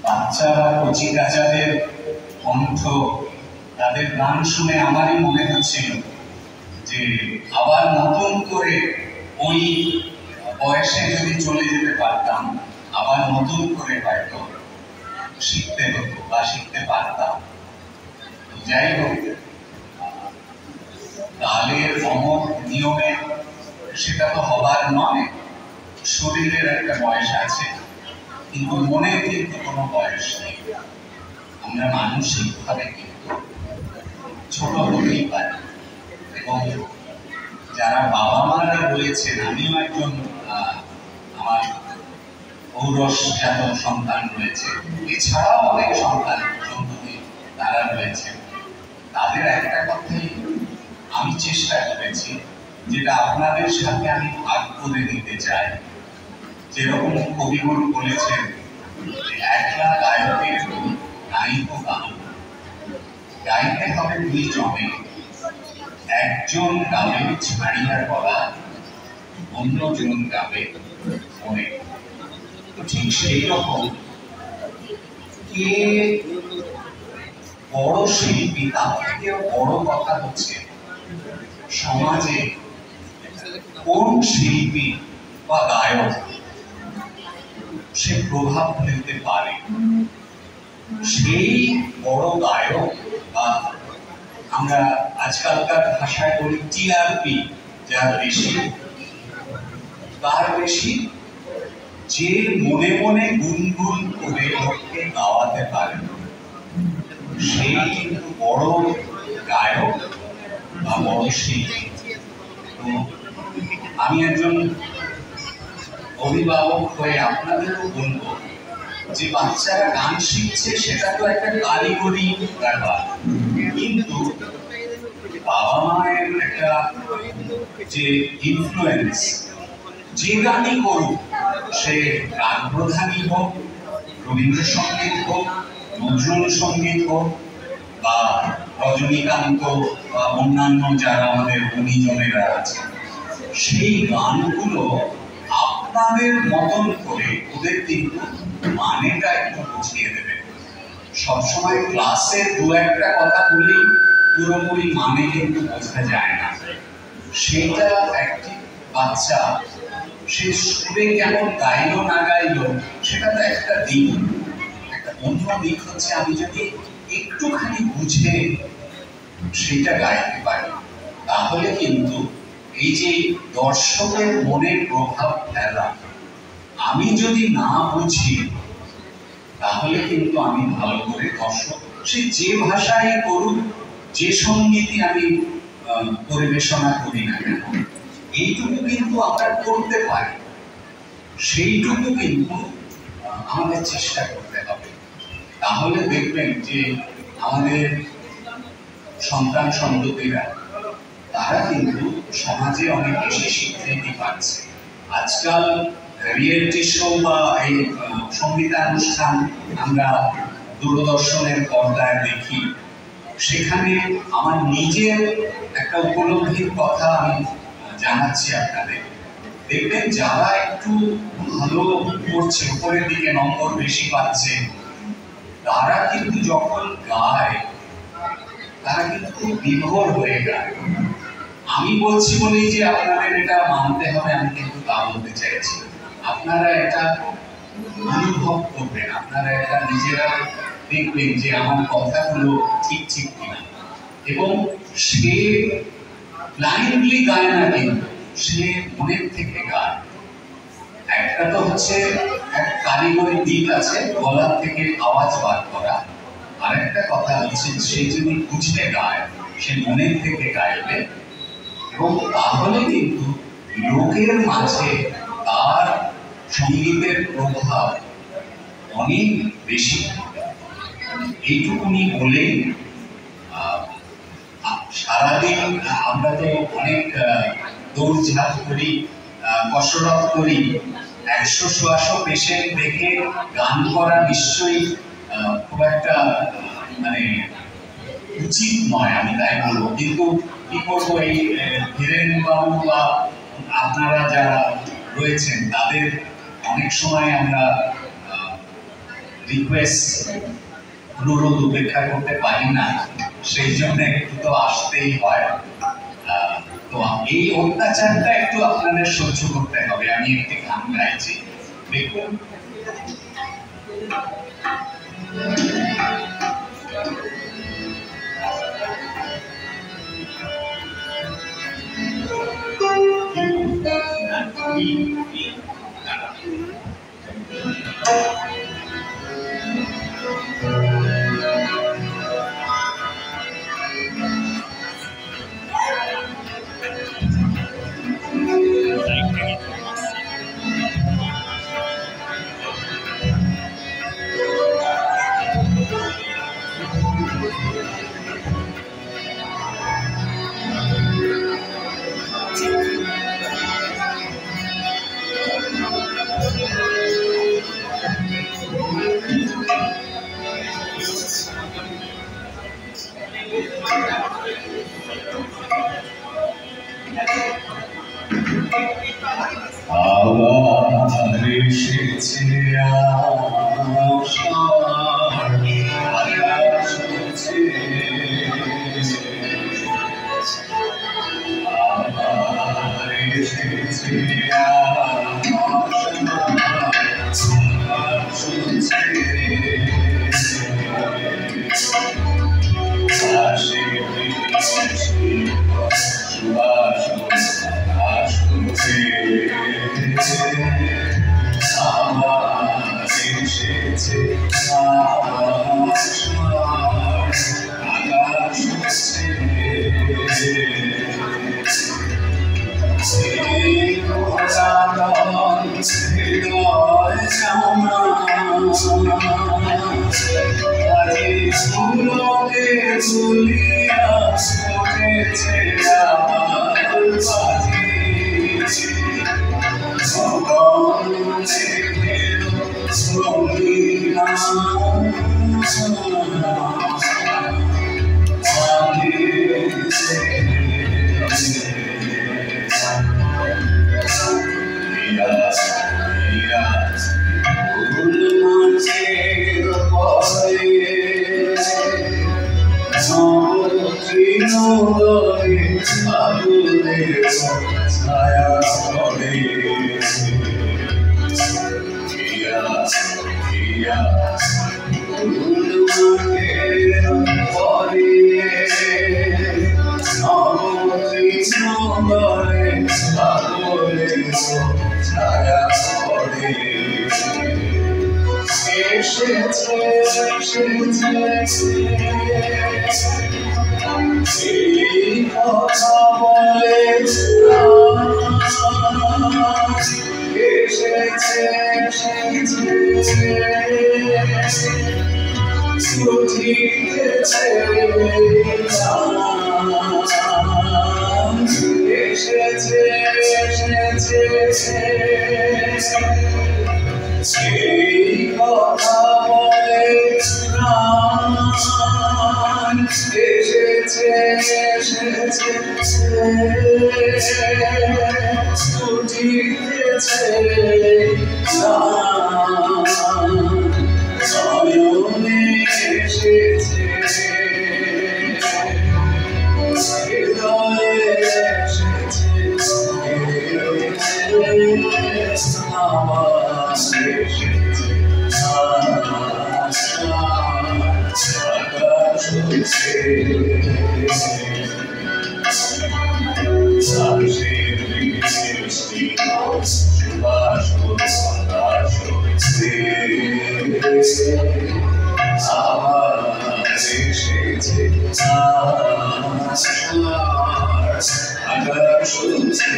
বাচ্চারা কচি কাচাদের কণ্ঠ, তাদের গান শুনে আমারই মনে হচ্ছিল যে আবার নতুন করে ওই বয়সে যদি চলে যেতে পারতাম, আবার নতুন করে হয়তো শিখতে হতো বা শিখতে পারতাম। যাই হোক, কালের অমর নিয়মে সেটা তো হবার নয়। শরীরের একটা বয়স আছে, কিন্তু মনে কিন্তু কোনো বয়স নেই। আমরা মানসিকভাবে কিন্তু ছোট হতেই পারি। এবং যারা বাবা মারা রয়েছেন, আমিও একজন, আমার ঔরসজাত সন্তান রয়েছে, এছাড়াও অনেক সন্তান সন্ততি তারা রয়েছে। তাদের একটা কথাই আমি চেষ্টা করেছি, যেটা আপনাদের সাথে আমি ভাগ করে দিতে চাই। যেরকম কবিগুরু বলেছেন যে একলা গায়কের গাইব গান, গাইতে হবে দুই জনে, একজন গাবে ছাড়িয়া গলা, অন্যজন গাবে মনে। ঠিক সেই রকম কে বড় শিল্পী, তার থেকেও বড় কথা হচ্ছে সমাজে কোন শিল্পী বা গায়ক সে প্রভাব ফেলতে পারে, সেই বড় গায়ক বা আমরা আজকালকার ভাষায় বলি টিআরপি, যার বেশি তার বেশি, যে মনে মনে গুনগুন করে লোককে গাওয়াতে পারে, সেই কিন্তু বড় গায়ক বা বড় শিল্পী। তো আমি একজন অভিভাবক হয়ে আপনাদেরও বলবো যে বাচ্চারা গান শিখছে, সেটা তো একটা কারিগরি ব্যাপার, কিন্তু বাবা মায়ের একটা যে ইনফ্লুয়েন্স, যে গানই করুক, সে গান প্রধানই হোক, রবীন্দ্রসঙ্গীত হোক, নজরুল সঙ্গীত হোক, বা রজনীকান্ত বা অন্যান্য যারা আমাদের গুণীজনেরা আছে, সেই গানগুলো আপনাদের মতন করে ওদের কিন্তু মানেটা একটু বুঝিয়ে দেবে। সবসময় ক্লাসে দু একটা কথা বলেই পুরোপুরি মানে কিন্তু বোঝা যায় না। সেটা একটি বাচ্চা সে সুরে কেমন গাইলো না গাইলো, সেটা তো একটা দিক। একটা অন্য দিক হচ্ছে আমি যদি একটুখানি বুঝে সেটা গাইতে পারি, তাহলে কিন্তু এই যে দর্শকের মনে প্রভাব ফেলা, আমি যদি না বুঝি তাহলে কিন্তু আমি ভালো করে দর্শক সে যে ভাষায় করুক, যে সঙ্গীতই আমি পরিবেশনা করি না কেন, এইটুকু কিন্তু আমরা করতে পারি, সেইটুকু কিন্তু আমাদের চেষ্টা করতে হবে। তাহলে দেখবেন যে আমাদের সন্তান সন্ততিরা তারা কিন্তু সমাজে অনেক বেশি স্বীকৃতি পাচ্ছে। আজকাল রিয়েলিটি শো বা এই সঙ্গীতানুষ্ঠান আমরা দূরদর্শনের পর্দায় দেখি, সেখানে আমার নিজের একটা উপলব্ধির কথা আমি জানাচ্ছি আপনাদের। দেখবেন যারা একটু ভালো করছে, উপরের দিকে নম্বর বেশি পাচ্ছে, তারা কিন্তু যখন গায় তারা কিন্তু খুব বিভোর হয়ে গায়। আমি বলছি বলেই যে আপনাদের এটা মানতে হবে আমি কিন্তু তা বলতে চাইছি। আপনারা এটা অনুভব করবেন, আপনারা এটা নিজেরা দেখবেন যে আমার কথাগুলো ঠিক ঠিক কিনা। এবং সে ব্লাইন্ডলি গায় না, কিন্তু সে মনের থেকে গায়। একটা তো হচ্ছে এক কারিগরি দিক আছে, গলার থেকে আওয়াজ বার করা, আর একটা কথা হচ্ছে সে যদি বুঝতে গায়, সে মনের থেকে গাইবে, এবং তাহলে কিন্তু লোকের মাঝে তার সঙ্গীতের প্রভাব অনেক বেশি। এইটুকুনি বলে সারাদিন আমরা তো অনেক দৌড়ঝাঁপ করি, কসরত করি, 100-100 পেশেন্ট দেখে গান করা নিশ্চয়ই খুব একটা মানে উচিত নয়, আমি তাই বলবো। কিন্তু কি করবো, এই ধীরেন বাবু বা আপনারা যারা রয়েছেন তাদের অনেক সময় আমরা রিকোয়েস্ট অনুরোধ উপেক্ষা করতে পারি না, সেই জন্য একটু তো আসতেই হয়। তো এই অত্যাচারটা একটু আপনাদের সহ্য করতে হবে। আমি একটি গান গাইছি, দেখুন। আবার এসেছে আশার আকাশ হচ্ছে, আবার এসেছে আশার হচ্ছে, আশে বৃষ্টি সুবাস আকাশ হচ্ছে, আমার এসেছে আকাশ হচ্ছে, হৃদয় ফুলকে তুলিয়া উঠেছে আমার বাজি, ছায়া করে ছায়া করে এসেছে এই কথা বলে এসেছে ছুটিয়েছে এসেছে সেই কথা বলে প্রাণ এসেছে ছুটিয়েছে নয়নে এসেছে হৃদয়ে এসেছে আমার এসেছে আকাশ হচ্ছে আকাশে বৃষ্টি সুবাস আকাশ হচ্ছে আমার এসেছে আকাশ হচ্ছে